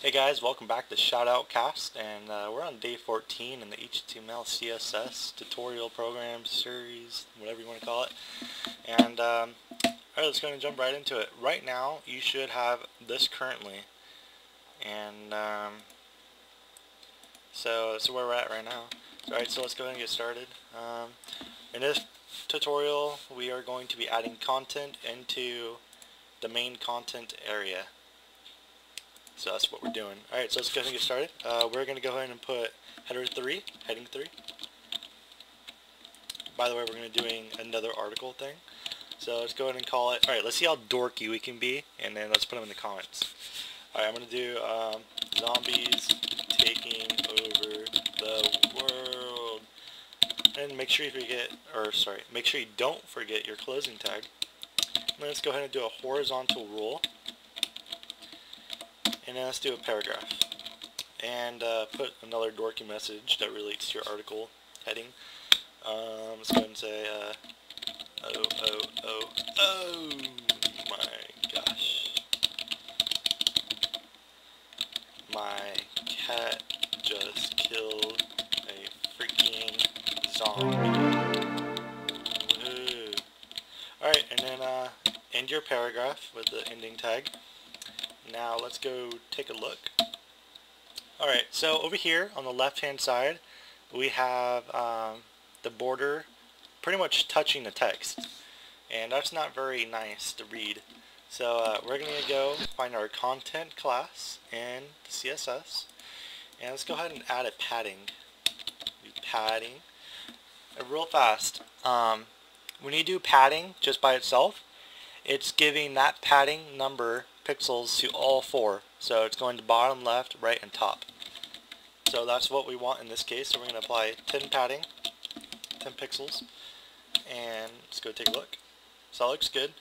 Hey guys, welcome back to Shoutout Cast, and we're on day 14 in the HTML CSS tutorial program series, whatever you want to call it. And alright, let's go and jump right into it. Right now, you should have this currently, and so that's where we're at right now. Alright, so let's go ahead and get started. In this tutorial, we are going to be adding content into the main content area. So that's what we're doing. Alright, so let's go ahead and get started. We're going to go ahead and put heading 3. By the way, we're going to be doing another article thing. So let's go ahead and call it, alright, let's see how dorky we can be, and then let's put them in the comments. Alright, I'm going to do zombies taking over the world. And make sure make sure you don't forget your closing tag. And then let's go ahead and do a horizontal rule. And then let's do a paragraph. And put another dorky message that relates to your article heading. Let's go ahead and say, oh my gosh. My cat just killed a freaking zombie. Ooh. Alright, and then end your paragraph with the ending tag. Now let's go take a look. Alright, so over here on the left hand side we have the border pretty much touching the text, and that's not very nice to read. So we're going to go find our content class in the CSS, and let's go ahead and add a padding. Real fast. When you do padding just by itself, it's giving that padding number pixels to all 4. So it's going to bottom, left, right, and top. So that's what we want in this case. So we're going to apply 10 padding, 10 pixels, and let's go take a look. So that looks good.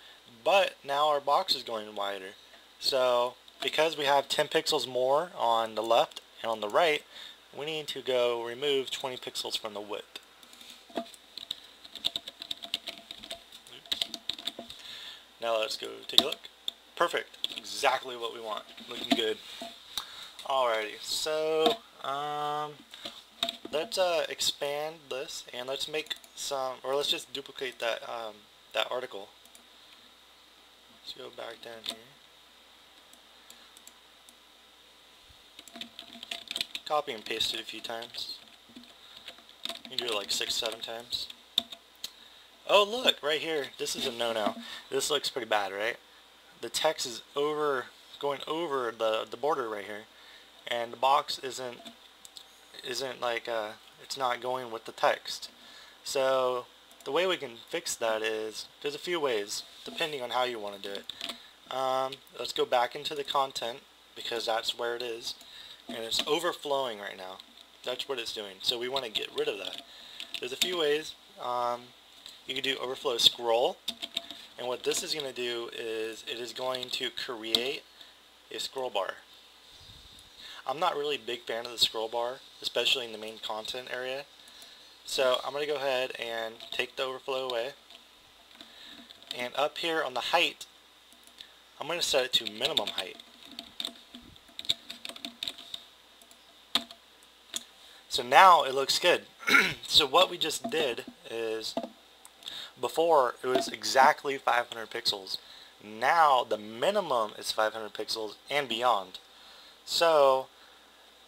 But now our box is going wider. So because we have 10 pixels more on the left and on the right, we need to go remove 20 pixels from the width. Now let's go take a look. Perfect. Exactly what we want. Looking good. Alrighty, so let's expand this, and let's make some, or let's just duplicate that that article. Let's go back down here. Copy and paste it a few times. You can do it like 6-7 times. Oh look, right here, this is a no-no. This looks pretty bad, right? The text is going over the border right here, and the box isn't like it's not going with the text. So the way we can fix that is, there's a few ways depending on how you want to do it. Let's go back into the content, because that's where it is, and it's overflowing right now. That's what it's doing. So we want to get rid of that. There's a few ways. You can do overflow scroll, and what this is going to do is it is going to create a scroll bar. I'm not really a big fan of the scroll bar, especially in the main content area. So I'm going to go ahead and take the overflow away, and up here on the height, I'm going to set it to minimum height. So now it looks good. So what we just did is, before it was exactly 500 pixels. Now the minimum is 500 pixels and beyond. So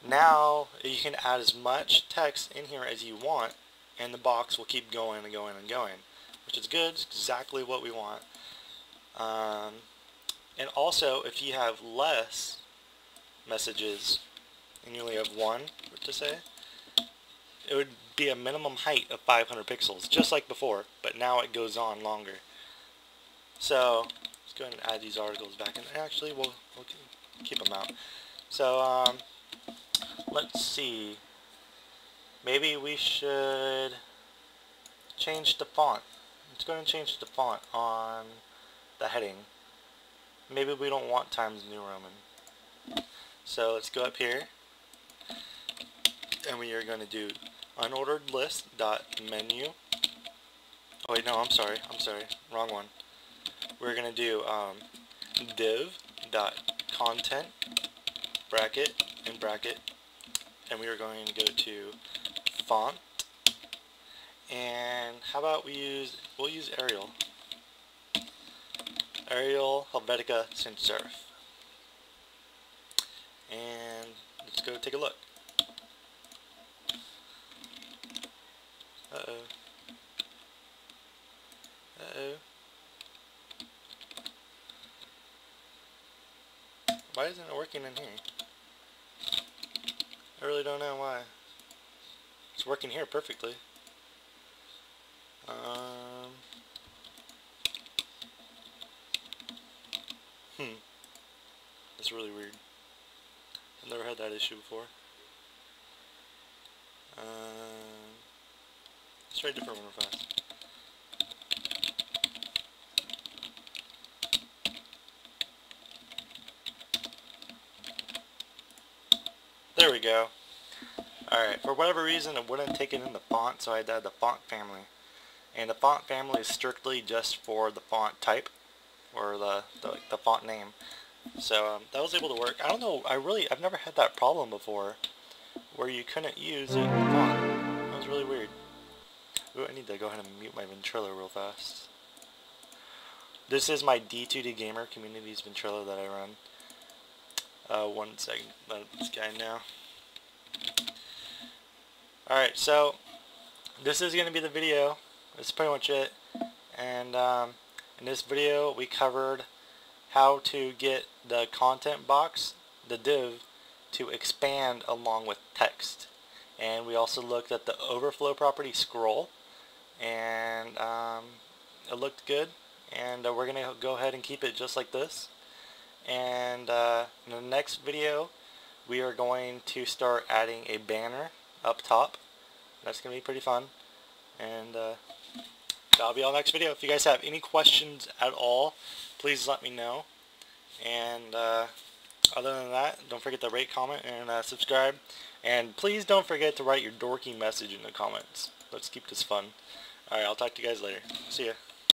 now you can add as much text in here as you want, and the box will keep going and going and going, which is good. It's exactly what we want. And also, if you have less messages and you only have one to say, it would be a minimum height of 500 pixels, just like before, but now it goes on longer. So let's go ahead and add these articles back in. Actually, we'll keep them out. So let's see. Maybe we should change the font. Let's go ahead and change the font on the heading. Maybe we don't want Times New Roman. So let's go up here, and we are going to do unordered list dot menu. Oh wait, no, I'm sorry, wrong one. We're gonna do div dot content bracket and bracket, and we are going to go to font, and how about we'll use Arial Helvetica sans serif, and let's go take a look. Uh-oh. Why isn't it working in here? I really don't know why. It's working here perfectly. That's really weird. I've never had that issue before. Let's try a different one real fast. There we go. Alright, for whatever reason it wouldn't take it in the font, so I had to add the font family. And the font family is strictly just for the font type, or the font name. So that was able to work. I don't know, I've never had that problem before, where you couldn't use it in the font. That was really weird. Ooh, I need to go ahead and mute my Ventrilo real fast. This is my D2D Gamer Communities Ventrilo that I run. 1 second, let this guy know. Alright, so this is going to be the video. That's pretty much it. And in this video we covered how to get the content box, the div, to expand along with text. And we also looked at the overflow property scroll, and it looked good, and we're going to go ahead and keep it just like this. And in the next video we are going to start adding a banner up top. That's going to be pretty fun, and that'll be all next video. If you guys have any questions at all, please let me know. And other than that, don't forget to rate, comment, and subscribe. And please don't forget to write your dorky message in the comments. Let's keep this fun. Alright, I'll talk to you guys later. See ya.